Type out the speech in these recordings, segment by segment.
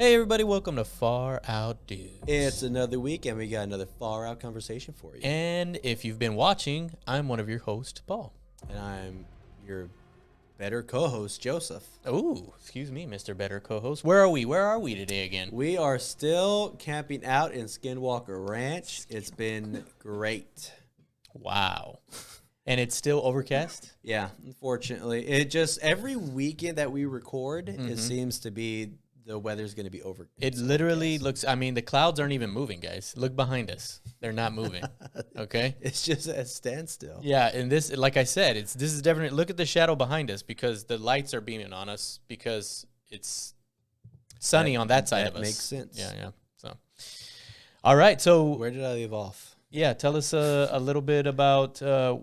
Hey everybody, welcome to Far Out Dudes. It's another week, and we got another far out conversation for you. And if you've been watching, I'm one of your hosts, Paul. And I'm your better co-host, Joseph. Oh, excuse me, Mr. Better Co-host. Where are we? Where are we today again? We are still camping out in Skinwalker Ranch. It's been great. Wow. And it's still overcast? Yeah, unfortunately. It just, every weekend that we record, it seems to be the weather's going to be over. It literally looks, I mean, the clouds aren't even moving, guys. Look behind us. They're not moving. Okay? It's just a standstill. Yeah, and this, like I said, this is definitely, look at the shadow behind us because the lights are beaming on us because it's sunny on that side of us. That makes sense. Yeah. So, all right. So, Where did I leave off? yeah, tell us a little bit about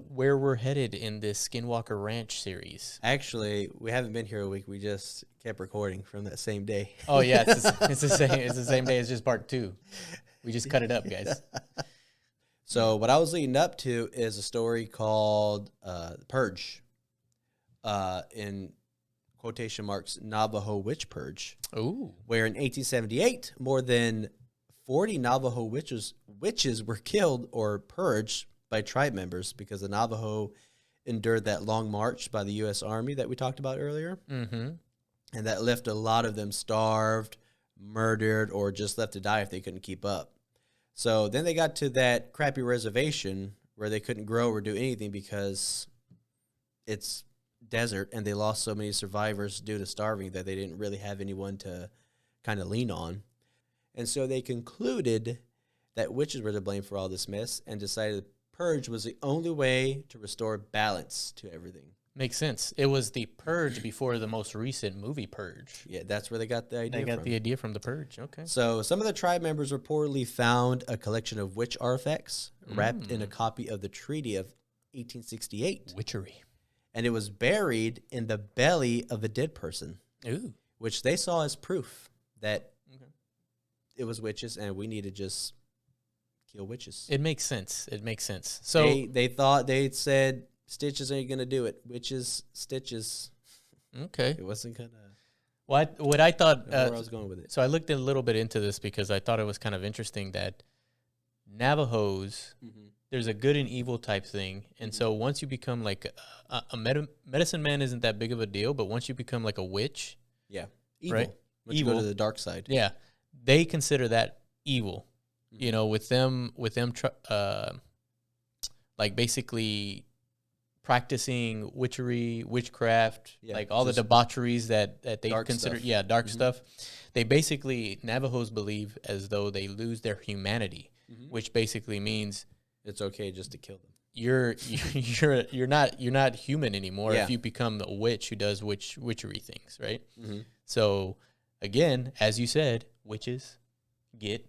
where we're headed in this Skinwalker Ranch series. Actually, we haven't been here a week. We just kept recording from that same day. Oh yeah, it's the same day as just part 2. We just cut it up, guys. So what I was leading up to is a story called Purge, in quotation marks, Navajo Witch Purge, Ooh. where in 1878, more than 40 Navajo witches were killed or purged by tribe members because the Navajo endured that long march by the U.S. Army that we talked about earlier. Mm-hmm. And that left a lot of them starved, murdered, or just left to die if they couldn't keep up. So then they got to that crappy reservation where they couldn't grow or do anything because it's desert and they lost so many survivors due to starving that they didn't really have anyone to kind of lean on. And so they concluded that witches were to blame for all this mess and decided purge was the only way to restore balance to everything. Makes sense. It was the Purge before the most recent movie Purge. Yeah, that's where they got the idea They got from. the idea from the Purge. Okay. So some of the tribe members reportedly found a collection of witch artifacts wrapped in a copy of the Treaty of 1868. Witchery. And it was buried in the belly of a dead person, Ooh. which they saw as proof that it was witches and we need to just kill witches. It makes sense. So they thought, they said, stitches ain't going to do it. Witches, stitches. okay. It wasn't going to. What I thought. Where I was going with it. So I looked a little bit into this because I thought it was kind of interesting that Navajos, there's a good and evil type thing. And so once you become like a medicine man isn't that big of a deal, but once you become like a witch. Yeah. Evil. Right? Once you go to the dark side. Yeah. They consider that evil, you know, with them, like basically practicing witchcraft, like all the debaucheries that they consider, dark stuff. They basically, Navajos believe as though they lose their humanity, which basically means it's okay just to kill them. You're not human anymore if you become a witch who does witchery things, right? So again, as you said, witches get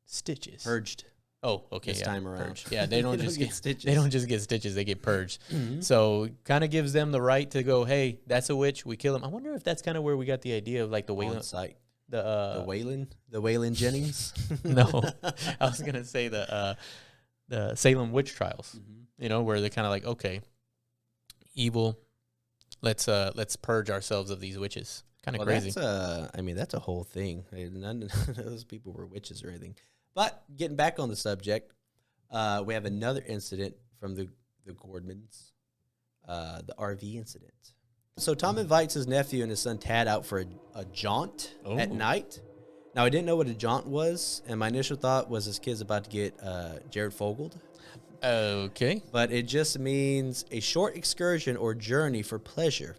stitches. Purged. Oh, okay. This time around. Purged. Yeah, they don't just get stitches. They don't just get stitches; they get purged. So, kind of gives them the right to go, "Hey, that's a witch. We kill them." I wonder if that's kind of where we got the idea of like the Wayland site. The Wayland Jennings. No, I was gonna say the Salem witch trials. You know, where they're kind of like, okay, evil. Let's purge ourselves of these witches. Kind of crazy. That's a whole thing. None of those people were witches or anything. But getting back on the subject, we have another incident from the Gordmans, the RV incident. So Tom invites his nephew and his son Tad out for a jaunt at night. Now, I didn't know what a jaunt was, and my initial thought was this kid's about to get Jared Fogeled. Okay. But it just means a short excursion or journey for pleasure.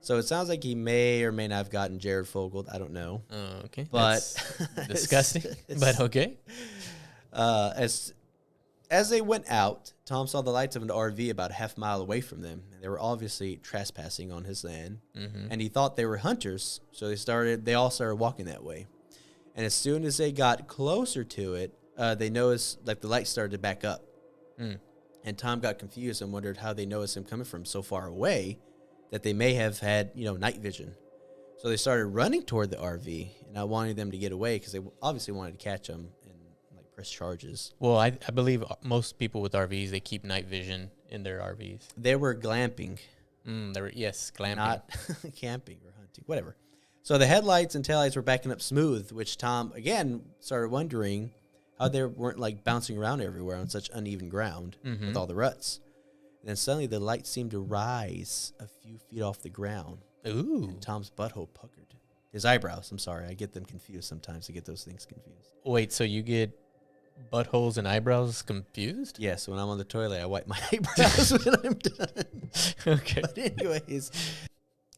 So it sounds like he may or may not have gotten Jared Fogeled. I don't know. Okay. But that's disgusting. But okay. As they went out, Tom saw the lights of an RV about a half mile away from them. And they were obviously trespassing on his land. And he thought they were hunters. So they all started walking that way. And as soon as they got closer to it, they noticed like the lights started to back up. And Tom got confused and wondered how they noticed him coming from so far away that they may have had, night vision. So they started running toward the RV and not wanting them to get away because they obviously wanted to catch them and like press charges. Well, I believe most people with RVs, they keep night vision in their RVs. They were glamping. They were, yes, glamping. Not camping or hunting, whatever. So the headlights and taillights were backing up smooth, which Tom, again, started wondering how they weren't like bouncing around everywhere on such uneven ground with all the ruts. And then suddenly the lights seemed to rise a few feet off the ground. Ooh. And Tom's butthole puckered. His eyebrows, I'm sorry. I get them confused sometimes. I get those things confused. Wait, so you get buttholes and eyebrows confused? Yes, when I'm on the toilet, I wipe my eyebrows when I'm done. Okay. But anyways,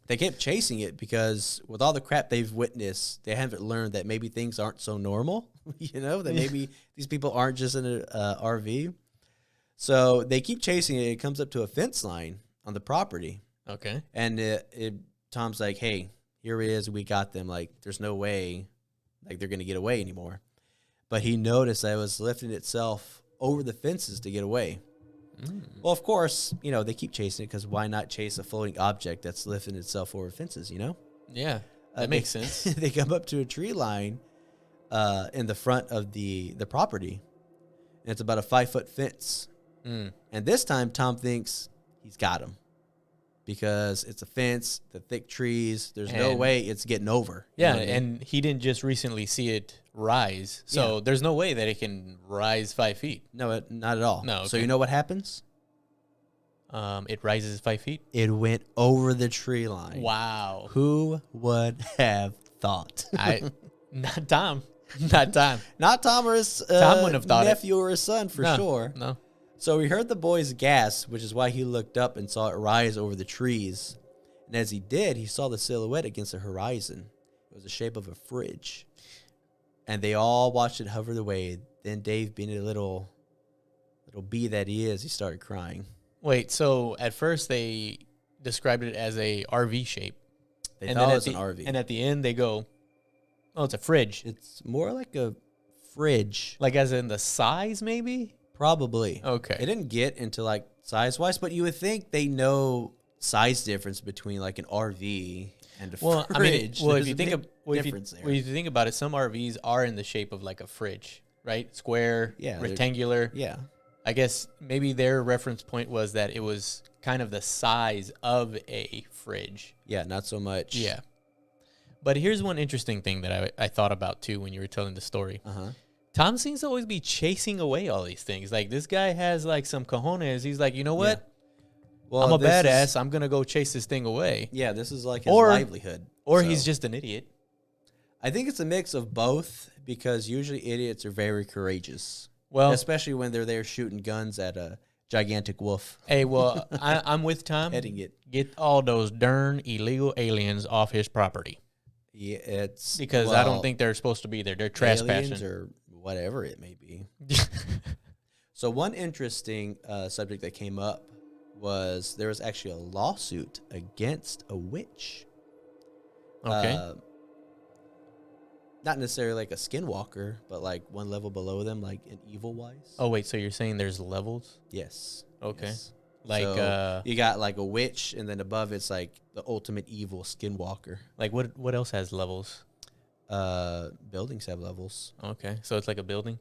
they kept chasing it because with all the crap they've witnessed, they haven't learned that maybe things aren't so normal, that maybe these people aren't just in an RV. So they keep chasing it. It comes up to a fence line on the property. Okay. And Tom's like, hey, here it is. We got them. Like, there's no way like they're going to get away anymore. But he noticed that it was lifting itself over the fences to get away. Well, of course, they keep chasing it because why not chase a floating object that's lifting itself over fences, Yeah, that makes sense. They come up to a tree line in the front of the property, and it's about a 5-foot fence. And this time, Tom thinks he's got him because it's a fence, the thick trees. There's no way it's getting over. Yeah, and he didn't just recently see it rise, so there's no way that it can rise 5 feet. No, not at all. No. Okay. So you know what happens? It rises 5 feet. It went over the tree line. Wow. Who would have thought? Not Tom. Not Tom. Not Tom or his Tom wouldn't have thought nephew or his son for sure. No. So he heard the boys gasp, which is why he looked up and saw it rise over the trees. And as he did, he saw the silhouette against the horizon. It was the shape of a fridge. And they all watched it hover away. Then Dave, being a little bee that he is, he started crying. Wait, so at first they described it as a RV shape. They thought it was an RV. And at the end they go, oh, it's a fridge. It's more like a fridge. Like as in the size maybe? Probably. Okay. It didn't get into like size-wise, but you would think they know size difference between like an RV and a fridge. I mean, if you think about it, some RVs are in the shape of like a fridge, right? Square, rectangular. Yeah. I guess maybe their reference point was that it was kind of the size of a fridge. Yeah, not so much. Yeah. But here's one interesting thing that I thought about too when you were telling the story. Tom seems to always be chasing away all these things. Like this guy has like some cojones. He's like, you know what? Yeah. Well, I'm a badass. I'm going to go chase this thing away. Yeah, this is like his livelihood. Or he's just an idiot. I think it's a mix of both because usually idiots are very courageous. Well, especially when they're there shooting guns at a gigantic wolf. Hey, well, I'm with Tom. Heading it. Get all those darn illegal aliens off his property. Yeah, it's because I don't think they're supposed to be there. They're trespassing or whatever it may be. So one interesting subject that came up was there was actually a lawsuit against a witch. Okay. Not necessarily like a skinwalker, but like one level below them, like in evil wise. Oh wait, so you're saying there's levels? Yes. Okay. Yes. Like so you got like a witch, and then above it's like the ultimate evil skinwalker. Like what else has levels? Buildings have levels. Okay, so it's like a building.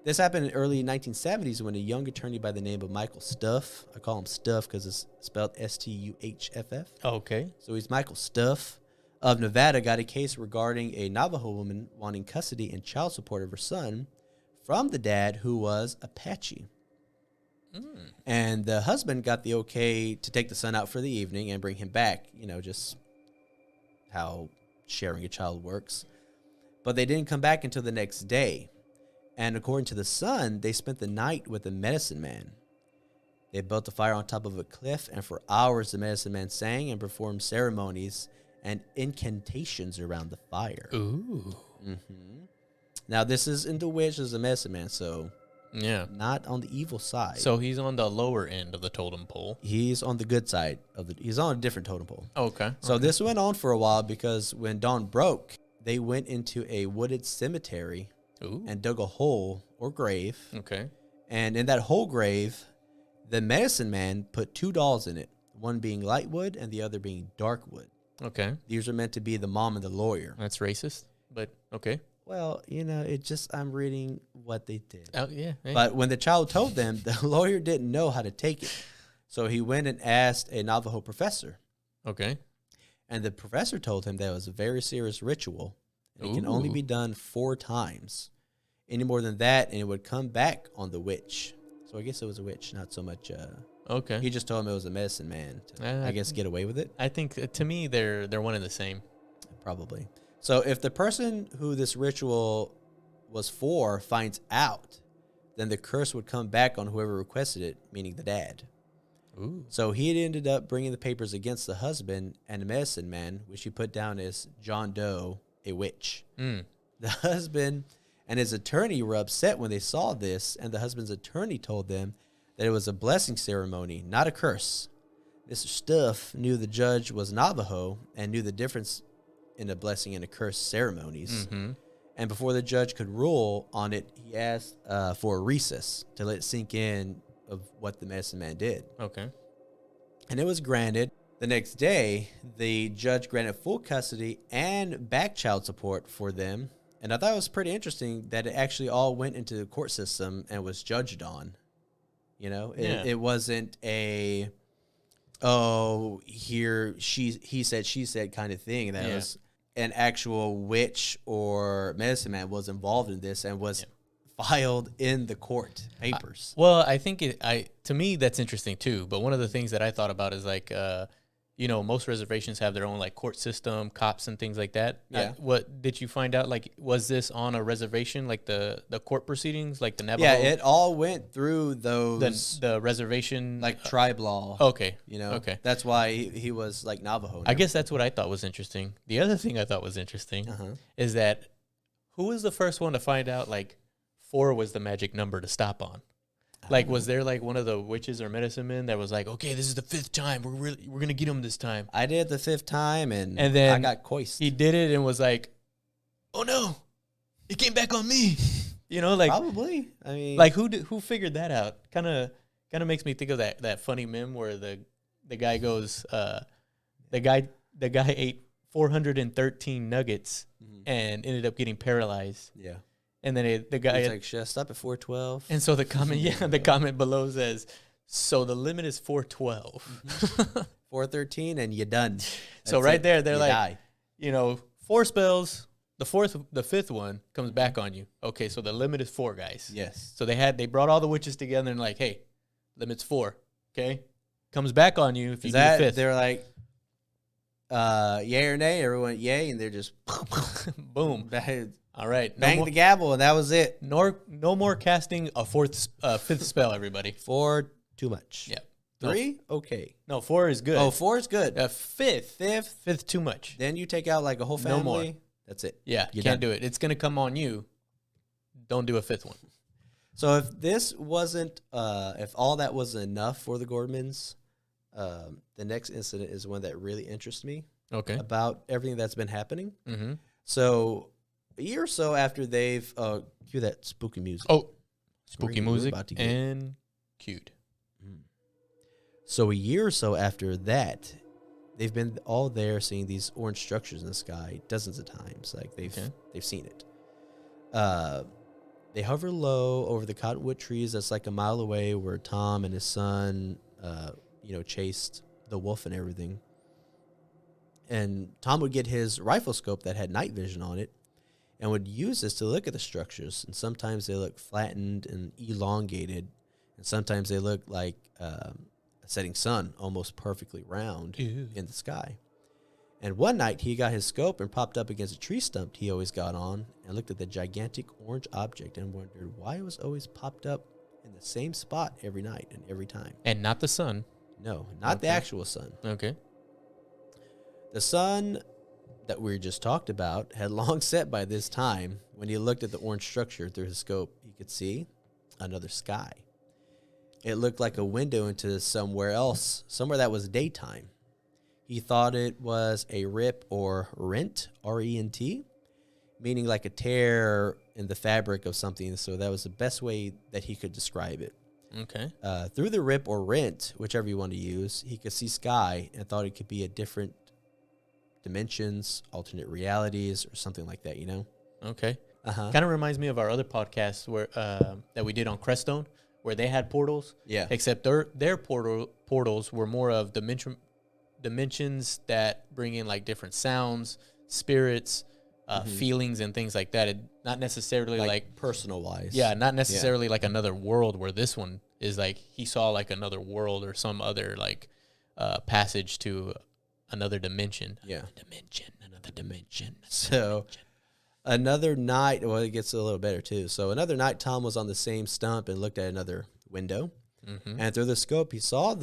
This happened in early 1970s when a young attorney by the name of Michael Stuff, I call him Stuff because it's spelled Stuff. Okay. So he's Michael Stuff of Nevada, got a case regarding a Navajo woman wanting custody and child support of her son from the dad who was Apache. And the husband got the okay to take the son out for the evening and bring him back, just how sharing a child works. But they didn't come back until the next day. And according to the son, they spent the night with a medicine man. They built a fire on top of a cliff, and for hours the medicine man sang and performed ceremonies and incantations around the fire. Ooh. Now, this is in the witch as a medicine man, so not on the evil side. So he's on the lower end of the totem pole. He's on the good side he's on a different totem pole. Okay. So this went on for a while because when dawn broke, they went into a wooded cemetery and dug a hole or grave. Okay. And in that whole grave, the medicine man put 2 dolls in it, one being light wood and the other being dark wood. Okay. These are meant to be the mom and the lawyer. That's racist, but okay. Well, I'm reading what they did. Oh, yeah. Hey. But when the child told them, the lawyer didn't know how to take it. So he went and asked a Navajo professor. Okay. And the professor told him that it was a very serious ritual. And it can only be done 4 times. Any more than that, and it would come back on the witch. So I guess it was a witch, not so much. Okay. He just told him it was a medicine man to, I guess, get away with it. I think, to me, they're one and the same. Probably. So if the person who this ritual was for finds out, then the curse would come back on whoever requested it, meaning the dad. Ooh. So he had ended up bringing the papers against the husband and the medicine man, which he put down as John Doe, a witch. The husband and his attorney were upset when they saw this, and the husband's attorney told them that it was a blessing ceremony, not a curse. Mr. Stuff knew the judge was Navajo and knew the difference in a blessing and a curse ceremonies. Mm-hmm. And before the judge could rule on it, he asked for a recess to let it sink in of what the medicine man did. Okay. And it was granted. The next day, the judge granted full custody and back child support for them. And I thought it was pretty interesting that it actually all went into the court system and was judged on. You know, it wasn't a, he said, she said kind of thing. That was an actual witch or medicine man was involved in this and was filed in the court papers. Well, I think to me, that's interesting too. But one of the things that I thought about is like, most reservations have their own like court system, cops and things like that. Yeah. What did you find out? Like, was this on a reservation, like the court proceedings, like the Navajo? Yeah, it all went through those the reservation, like tribe law. Okay. Okay. That's why he was like Navajo. I guess that's what I thought was interesting. The other thing I thought was interesting is that who was the first one to find out like 4 was the magic number to stop on? Like, was there like one of the witches or medicine men that was like, okay, this is the 5th time. We're gonna get him this time. I did the 5th time, and then I got coist. He did it and was like, oh no, it came back on me. Like probably. I mean, like who figured that out? Kind of makes me think of that funny meme where the guy goes, the guy ate 413 nuggets and ended up getting paralyzed. Yeah. And then the guy was like, should I stop at 412? And so the comment below says, so the limit is 412. 413 and you're done. So right there, they're you like, 4 spells. The 5th one comes back on you. Okay, so the limit is 4, guys. Yes. So they brought all the witches together and like, hey, limit's 4. Okay, comes back on you if you do the 5th. They're like, yay or nay? Everyone yay, and they're just boom. All right, bang the gavel, and that was it. No more casting a 5th spell, everybody. 4 too much. Yeah. 3 okay. No, 4 is good. Oh, 4 is good. 5th too much. Then you take out like a whole family. No more. That's it. Yeah, you can't do it. It's gonna come on you. Don't do a 5th one. So if this wasn't, if all that wasn't enough for the Gordmans, the next incident is one that really interests me. Okay. About everything that's been happening. Mm-hmm. So a year or so after they've cue that spooky music. Oh, spooky music and cued. So a year or so after that, they've been all there seeing these orange structures in the sky dozens of times. Like they've seen it. They hover low over the cottonwood trees that's like a mile away where Tom and his son, chased the wolf and everything. And Tom would get his rifle scope that had night vision on it and would use this to look at the structures. And sometimes they look flattened and elongated. And sometimes they look like a setting sun, almost perfectly round in the sky. And one night he got his scope and popped up against a tree stump he always got on and looked at the gigantic orange object and wondered why it was always popped up in the same spot every night and every time. And not the sun. No, not the actual sun. Okay. The sun that we just talked about had long set by this time. When he looked at the orange structure through his scope, he could see another sky. It looked like a window into somewhere else, somewhere that was daytime. He thought it was a rip or rent, R-E-N-T, meaning like a tear in the fabric of something. So that was the best way that he could describe it. Okay. Through the rip or rent, whichever you want to use, he could see sky and thought it could be a different dimensions, alternate realities, or something like that, Okay. Kind of reminds me of our other podcast where that we did on Crestone, where they had portals. Yeah. Except their portals were more of dimensions that bring in like different sounds, spirits, feelings, and things like that. It not necessarily like personal wise. Yeah, not necessarily like another world, where this one is like he saw like another world or some other like passage to another dimension. Yeah. Another dimension. So another night, well, it gets a little better too. So another night, Tom was on the same stump and looked at another window. And through the scope, he saw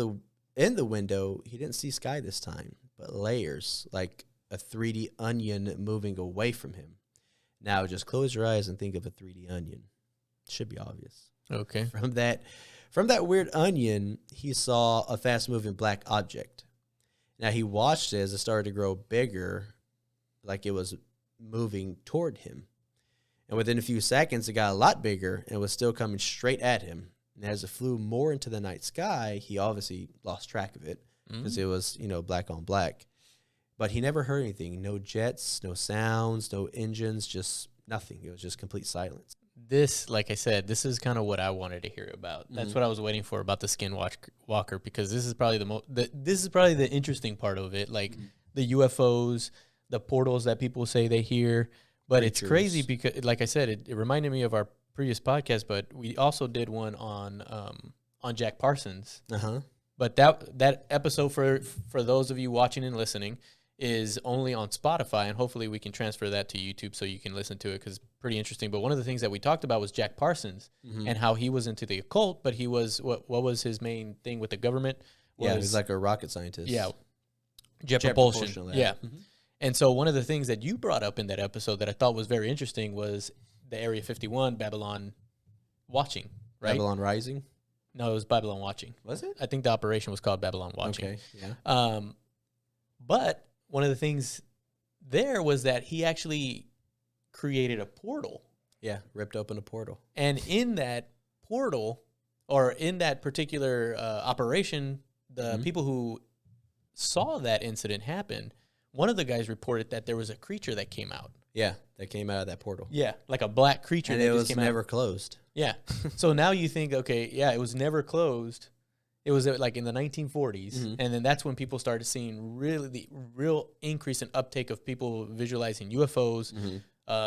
in the window, he didn't see sky this time, but layers, like a 3D onion moving away from him. Now, just close your eyes and think of a 3D onion. Should be obvious. Okay. From that weird onion, he saw a fast-moving black object. Now, he watched it as it started to grow bigger, like it was moving toward him. And within a few seconds, it got a lot bigger and was still coming straight at him. And as it flew more into the night sky, he obviously lost track of it because it was, black on black. But he never heard anything. No jets, no sounds, no engines, just nothing. It was just complete silence. This, like I said, this is kind of what I wanted to hear about. That's what I was waiting for about the Skinwalker, because this is probably the interesting part of it, like the UFOs, the portals that people say they hear. But Creatures. It's crazy because, like I said, it reminded me of our previous podcast, but we also did one on Jack Parsons. But that episode, for those of you watching and listening, is only on Spotify, and hopefully we can transfer that to YouTube so you can listen to it, because it's pretty interesting. But one of the things that we talked about was Jack Parsons and how he was into the occult, but he was what was his main thing with the government? He was like a rocket scientist. Yeah, jet propulsion. Yeah. And so one of the things that you brought up in that episode that I thought was very interesting was the Area 51 Babylon watching, right? Babylon Rising? No, it was Babylon watching. Was it? I think the operation was called Babylon watching. Okay, yeah. But one of the things there was that he actually created a portal. Yeah, ripped open a portal. And in that portal, or in that particular operation, the people who saw that incident happen, one of the guys reported that there was a creature that came out. Yeah, that came out of that portal. Yeah, like a black creature. And that it was came never out. Closed. Yeah. So now you think, okay, yeah, it was never closed. It was like in the 1940s, and then that's when people started seeing the real increase in uptake of people visualizing UFOs,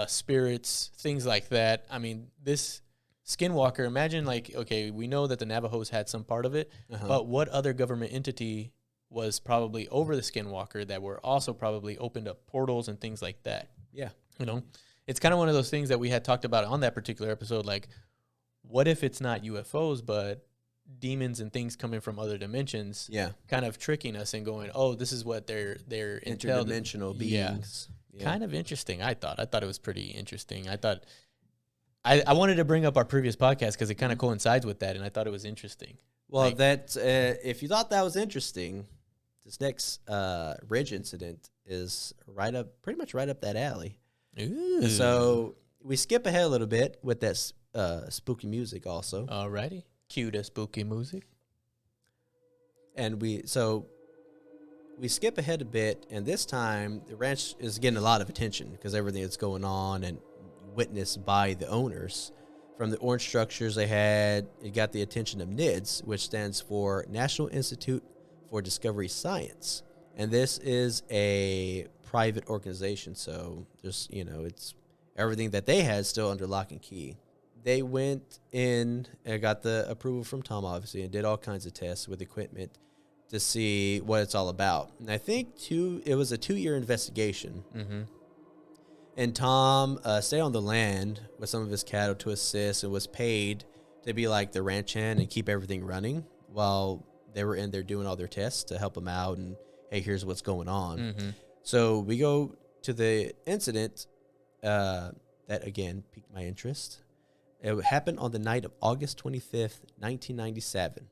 spirits, things like that. I mean, this Skinwalker, imagine like, okay, we know that the Navajos had some part of it, but what other government entity was probably over the Skinwalker that were also probably opened up portals and things like that? Yeah. It's kind of one of those things that we had talked about on that particular episode, like, what if it's not UFOs, but demons and things coming from other dimensions, kind of tricking us and going, oh, this is what they're interdimensional beings. Yeah. Kind of interesting. I thought it was pretty interesting. I wanted to bring up our previous podcast because it kind of coincides with that, and I thought it was interesting. Well, if you thought that was interesting, this next Ridge incident is pretty much right up that alley. Ooh. So we skip ahead a little bit with that spooky music also. Alrighty. Cue the spooky music. And we skip ahead a bit, and this time the ranch is getting a lot of attention because everything that's going on and witnessed by the owners. From the orange structures they had, it got the attention of NIDS, which stands for National Institute for Discovery Science. And this is a private organization, so just, it's everything that they had still under lock and key. They went in and got the approval from Tom, obviously, and did all kinds of tests with equipment to see what it's all about. And I think it was a 2-year investigation. And Tom stayed on the land with some of his cattle to assist and was paid to be like the ranch hand and keep everything running while they were in there doing all their tests to help them out. And, hey, here's what's going on. So we go to the incident that, again, piqued my interest. It happened on the night of August 25th, 1997.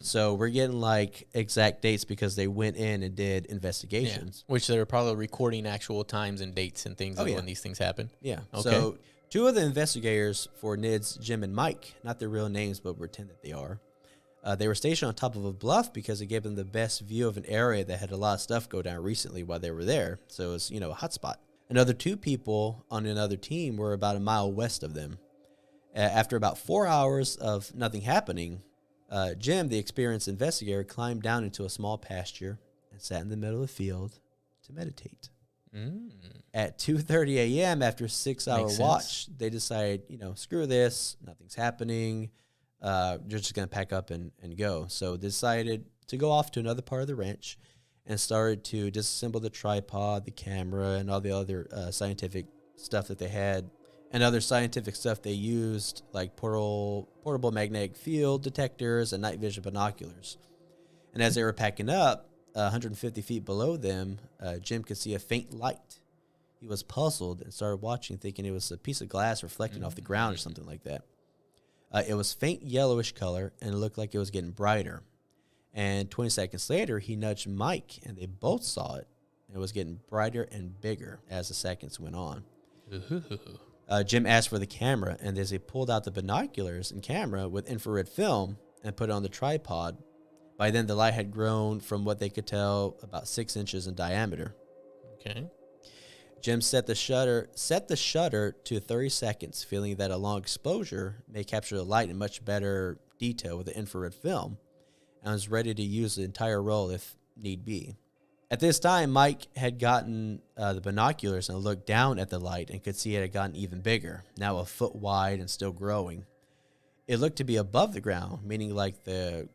So we're getting like exact dates because they went in and did investigations. Yeah. Which they were probably recording actual times and dates and things when these things happen. Yeah. Okay. So 2 of the investigators for NIDS, Jim and Mike, not their real names, but pretend that they are. They were stationed on top of a bluff because it gave them the best view of an area that had a lot of stuff go down recently while they were there. So it was, a hot spot. Another 2 people on another team were about a mile west of them. After about 4 hours of nothing happening, Jim, the experienced investigator, climbed down into a small pasture and sat in the middle of the field to meditate. At 2:30 a.m., after a 6-hour watch, they decided, screw this, nothing's happening. They're just going to pack up and go. So they decided to go off to another part of the ranch and started to disassemble the tripod, the camera, and all the other scientific stuff that they had. And other scientific stuff they used, like portable magnetic field detectors and night vision binoculars. And as they were packing up, 150 feet below them, Jim could see a faint light. He was puzzled and started watching, thinking it was a piece of glass reflecting off the ground or something like that. It was faint yellowish color, and it looked like it was getting brighter. And 20 seconds later, he nudged Mike, and they both saw it. It was getting brighter and bigger as the seconds went on. Jim asked for the camera, and as he pulled out the binoculars and camera with infrared film and put it on the tripod, by then the light had grown from what they could tell about 6 inches in diameter. Okay. Jim set the shutter to 30 seconds, feeling that a long exposure may capture the light in much better detail with the infrared film, and was ready to use the entire roll if need be. At this time, Mike had gotten the binoculars and looked down at the light and could see it had gotten even bigger, now a foot wide and still growing. It looked to be above the ground, meaning like the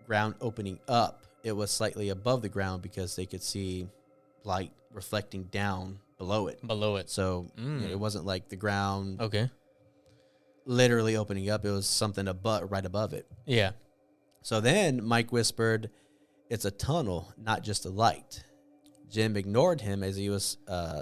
ground opening up. It was slightly above the ground because they could see light reflecting down below it. So it wasn't like the ground literally opening up. It was something right above it. Yeah. So then Mike whispered, "It's a tunnel, not just a light." Jim ignored him as he was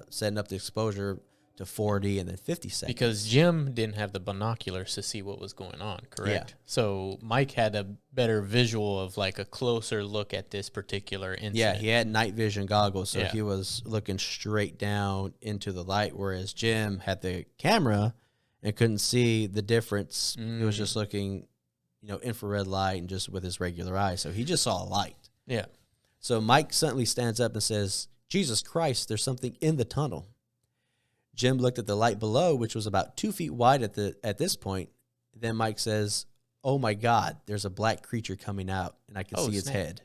setting up the exposure to 40 and then 50 seconds. Because Jim didn't have the binoculars to see what was going on, correct? Yeah. So Mike had a better visual of like a closer look at this particular incident. Yeah, he had night vision goggles, so he was looking straight down into the light, whereas Jim had the camera and couldn't see the difference. He was just looking, infrared light and just with his regular eyes. So he just saw a light. Yeah. So Mike suddenly stands up and says, "Jesus Christ, there's something in the tunnel." Jim looked at the light below, which was about 2 feet wide at this point. Then Mike says, "Oh my God, there's a black creature coming out, and I can see its head."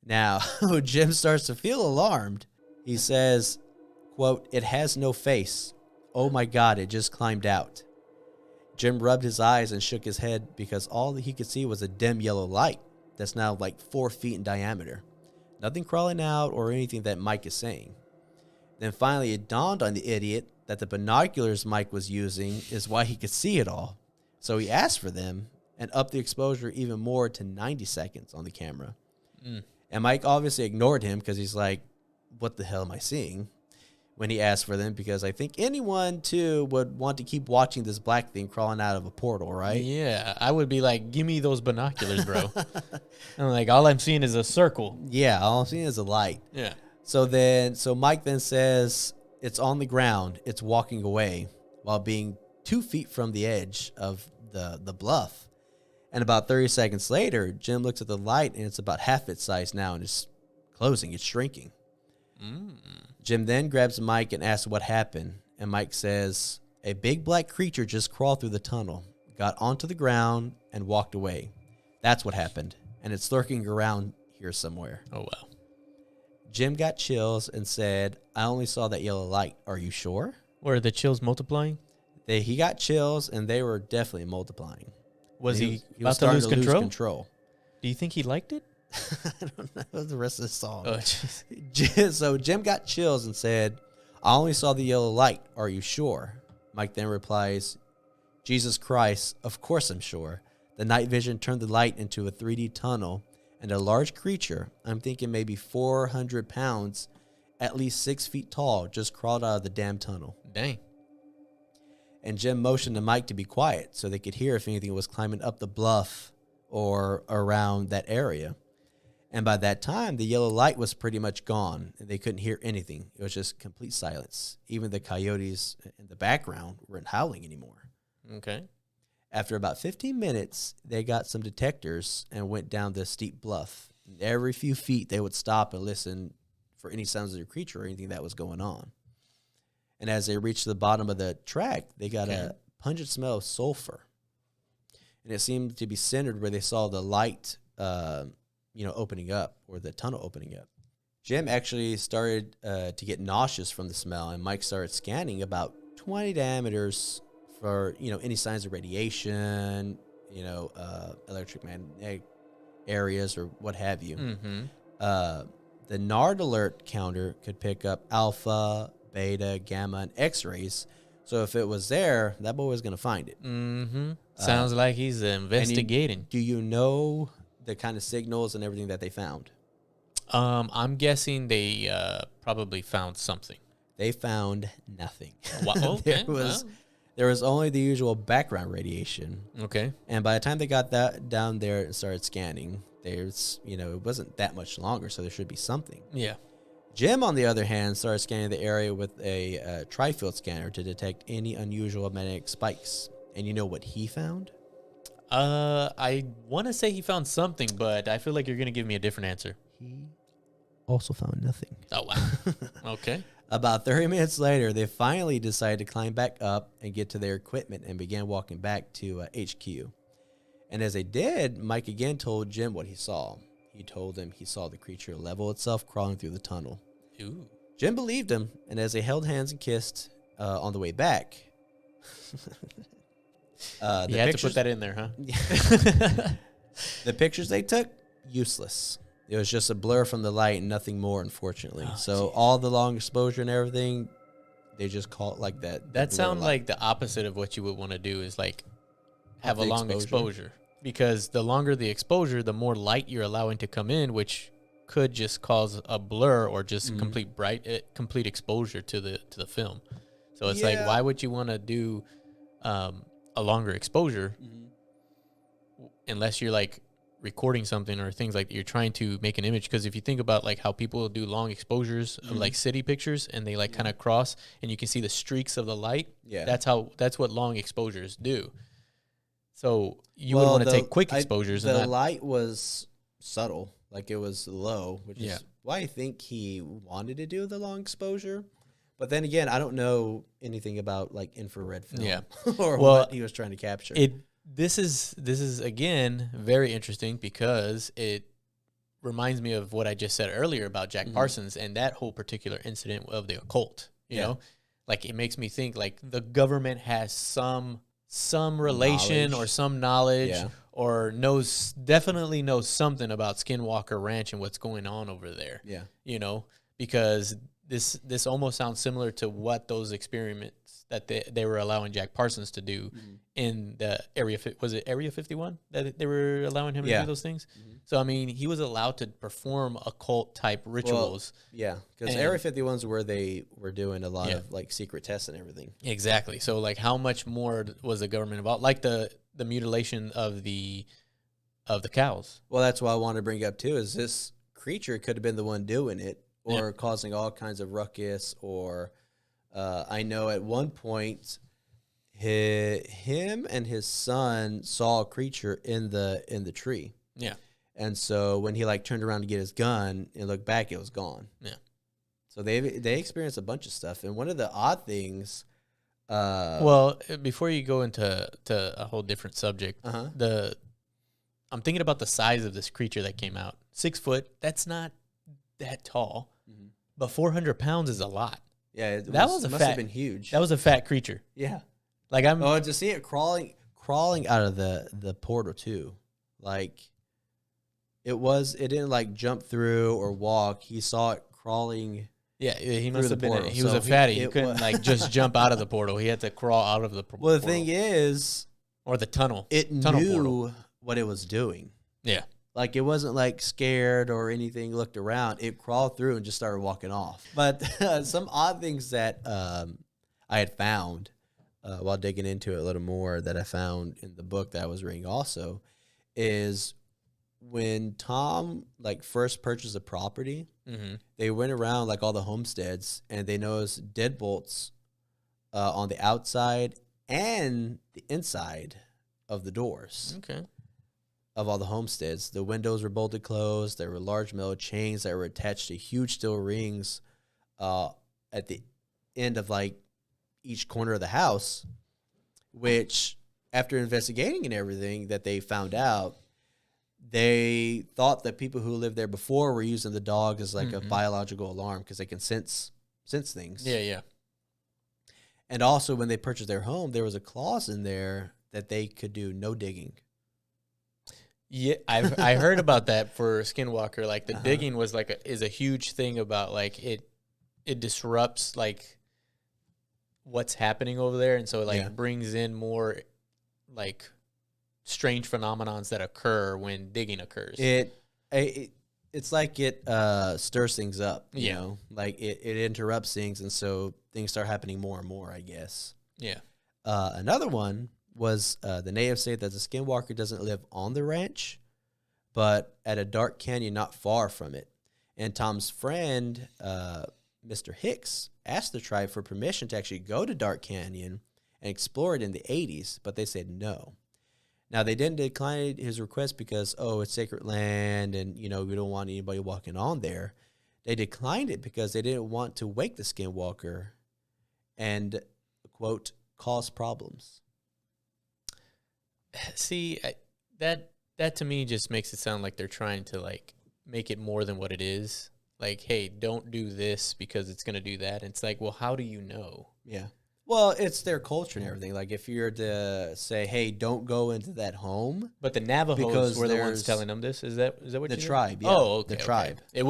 Now, Jim starts to feel alarmed. He says, quote, "It has no face. Oh my God, it just climbed out." Jim rubbed his eyes and shook his head because all that he could see was a dim yellow light that's now like 4 feet in diameter. Nothing crawling out or anything that Mike is saying. Then finally it dawned on the idiot that the binoculars Mike was using is why he could see it all. So he asked for them and upped the exposure even more to 90 seconds on the camera. And Mike obviously ignored him because he's like, "What the hell am I seeing?" when he asked for them, because I think anyone, too, would want to keep watching this black thing crawling out of a portal, right? Yeah, I would be like, "Give me those binoculars, bro." I'm like, all I'm seeing is a circle. Yeah, all I'm seeing is a light. Yeah. So Mike then says, "It's on the ground. It's walking away," while being 2 feet from the edge of the bluff. And about 30 seconds later, Jim looks at the light, and it's about half its size now, and it's closing. It's shrinking. Jim then grabs Mike and asks what happened. And Mike says, "A big black creature just crawled through the tunnel, got onto the ground, and walked away. That's what happened. And it's lurking around here somewhere." Oh, wow. Jim got chills and said, "I only saw that yellow light. Are you sure?" Were the chills multiplying? He got chills, and they were definitely multiplying. Was he about to lose control? Do you think he liked it? I don't know the rest of the song. Oh, So Jim got chills and said, "I only saw the yellow light. Are you sure?" Mike then replies, "Jesus Christ, of course I'm sure." The night vision turned the light into a 3D tunnel, and a large creature, I'm thinking maybe 400 pounds, at least 6 feet tall, just crawled out of the damn tunnel. Dang. And Jim motioned to Mike to be quiet so they could hear if anything was climbing up the bluff or around that area. And by that time, the yellow light was pretty much gone, and they couldn't hear anything. It was just complete silence. Even the coyotes in the background weren't howling anymore. Okay. After about 15 minutes, they got some detectors and went down the steep bluff. And every few feet, they would stop and listen for any sounds of the creature or anything that was going on. And as they reached the bottom of the track, they got a pungent smell of sulfur. And it seemed to be centered where they saw the light, opening up, or the tunnel opening up. Jim actually started to get nauseous from the smell, and Mike started scanning about 20 diameters for, any signs of radiation, electromagnetic areas or what have you. Mm-hmm. The NARD alert counter could pick up alpha, beta, gamma, and X-rays. So if it was there, that boy was going to find it. Mm-hmm. Sounds like he's investigating. Do you know the kind of signals and everything that they found? I'm guessing they probably found something. They found nothing. Wow. Okay. There was only the usual background radiation. Okay. And by the time they got that down there and started scanning, there's, it wasn't that much longer, so there should be something. Yeah. Jim, on the other hand, started scanning the area with a tri-field scanner to detect any unusual magnetic spikes. And you know what he found? I want to say he found something, but I feel like you're going to give me a different answer. He also found nothing. Oh, wow. Okay. About 30 minutes later, they finally decided to climb back up and get to their equipment and began walking back to HQ. And as they did, Mike again told Jim what he saw. He told him he saw the creature level itself crawling through the tunnel. Ooh. Jim believed him, and as they held hands and kissed on the way back... you had to put that in there, huh? The pictures they took, useless. It was just a blur from the light and nothing more, unfortunately. So all the long exposure and everything, they just call it like that. That sounds like the opposite of what you would want to do is like have a long exposure. Because the longer the exposure, the more light you're allowing to come in, which could just cause a blur or just complete exposure to the film. So it's like, why would you want to do a longer exposure unless you're like recording something or things like that, you're trying to make an image? Because if you think about like how people do long exposures of like city pictures and they like kind of cross and you can see the streaks of the light. Yeah, that's what long exposures do. So you would want to take quick exposures. The light was subtle, like it was low, which is why I think he wanted to do the long exposure. But then again, I don't know anything about like infrared film or what he was trying to capture. This is again very interesting because it reminds me of what I just said earlier about Jack Parsons and that whole particular incident of the occult. You know, like it makes me think like the government has some relation or some knowledge or definitely knows something about Skinwalker Ranch and what's going on over there. Yeah, you know, because this almost sounds similar to what those experiments that they were allowing Jack Parsons to do in the area. Was it Area 51 that they were allowing him to do those things? So, I mean, he was allowed to perform occult type rituals. Well, because Area 51 is where they were doing a lot of like secret tests and everything. Exactly. So, like, how much more was the government involved? Like the mutilation of the cows. Well, that's what I want to bring up too. Is this creature could have been the one doing it or causing all kinds of ruckus or. I know at one point, him and his son saw a creature in the tree. Yeah, and so when he like turned around to get his gun and looked back, it was gone. Yeah, so they experienced a bunch of stuff, and one of the odd things. Well, before you go into a whole different subject, I'm thinking about the size of this creature that came out. 6 foot. That's not that tall, but 400 pounds is a lot. Yeah, must have been huge. That was a fat creature. Yeah, like to see it crawling out of the portal too, like it didn't like jump through or walk. He saw it crawling. Yeah, he must have been. He was a fatty. He couldn't like just jump out of the portal. He had to crawl out of the portal. Well, the thing is, or the tunnel. It knew what it was doing. Yeah. Like, it wasn't, like, scared or anything, looked around. It crawled through and just started walking off. But some odd things that I had found while digging into it a little more that I found in the book that I was reading also is when Tom, like, first purchased a property, they went around, like, all the homesteads, and they noticed deadbolts on the outside and the inside of the doors. Okay. Of all the homesteads. The windows were bolted closed. There were large metal chains that were attached to huge steel rings at the end of like each corner of the house, which after investigating and everything that they found out, they thought that people who lived there before were using the dog as like a biological alarm because they can sense things. Yeah, yeah. And also, when they purchased their home, there was a clause in there that they could do no digging. Yeah, I heard about that for Skinwalker. Like the digging was is a huge thing about like it disrupts like what's happening over there, and so it brings in more like strange phenomenons that occur when digging occurs. It's like it stirs things up, you know, like it interrupts things, and so things start happening more and more, I guess. Yeah. Another one was the natives say that the Skinwalker doesn't live on the ranch, but at a dark canyon not far from it. And Tom's friend, Mr. Hicks, asked the tribe for permission to actually go to Dark Canyon and explore it in the 80s, but they said no. Now, they didn't decline his request because, it's sacred land and, we don't want anybody walking on there. They declined it because they didn't want to wake the Skinwalker and, quote, cause problems. See, that to me just makes it sound like they're trying to, like, make it more than what it is. Like, hey, don't do this because it's going to do that. And it's like, well, how do you know? Yeah. Well, it's their culture and everything. Like, if you're to say, hey, don't go into that home. But the Navajos were the ones telling them this? Is that what the you tribe, know? yeah. Oh, okay. The tribe. Okay. It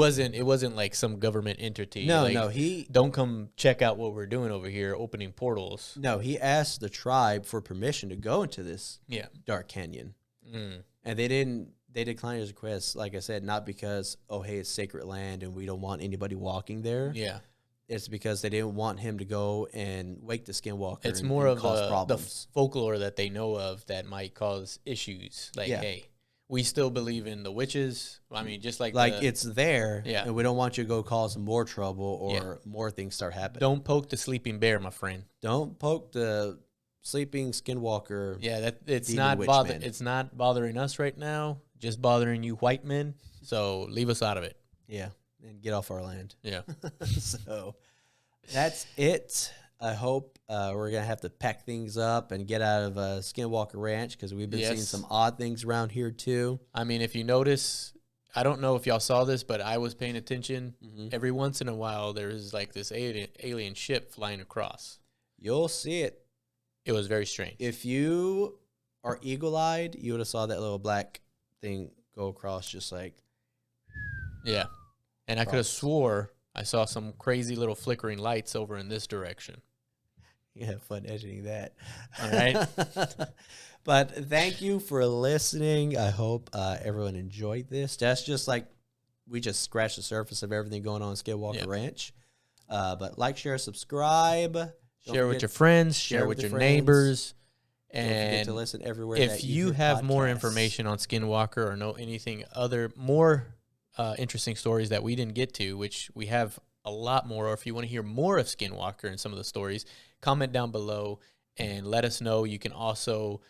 wasn't like some government entity. No, like, no. Don't come check out what we're doing over here, opening portals. No, he asked the tribe for permission to go into this Dark Canyon. Mm. And they declined his request, like I said, not because, hey, it's sacred land and we don't want anybody walking there. Yeah. It's because they didn't want him to go and wake the Skinwalker. It's more of the folklore that they know of that might cause issues. Like, hey, we still believe in the witches. I mean, just like it's there, and we don't want you to go cause more trouble or more things start happening. Don't poke the sleeping bear, my friend. Don't poke the sleeping Skinwalker. Yeah, it's not bothering us right now. Just bothering you white men. So leave us out of it. Yeah. And get off our land. Yeah. So that's it. I hope we're going to have to pack things up and get out of Skinwalker Ranch because we've been seeing some odd things around here too. I mean, if you notice, I don't know if y'all saw this, but I was paying attention. Mm-hmm. Every once in a while, there's like this alien ship flying across. You'll see it. It was very strange. If you are eagle-eyed, you would have saw that little black thing go across just like. Yeah. And I could have swore I saw some crazy little flickering lights over in this direction. You have fun editing that. All right. But thank you for listening. I hope everyone enjoyed this. That's just like we just scratched the surface of everything going on in Skinwalker Ranch. But like, share, subscribe. Share with your friends. Share with your neighbors. And don't forget to listen everywhere. If you have more information on Skinwalker or know anything more interesting stories that we didn't get to, which we have a lot more, or if you want to hear more of Skinwalker and some of the stories, comment down below and let us know. You can also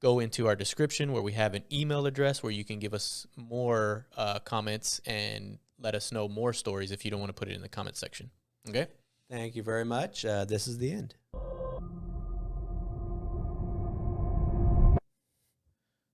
go into our description where we have an email address where you can give us more comments and let us know more stories if you don't want to put it in the comment section. Okay? Thank you very much. This is the end.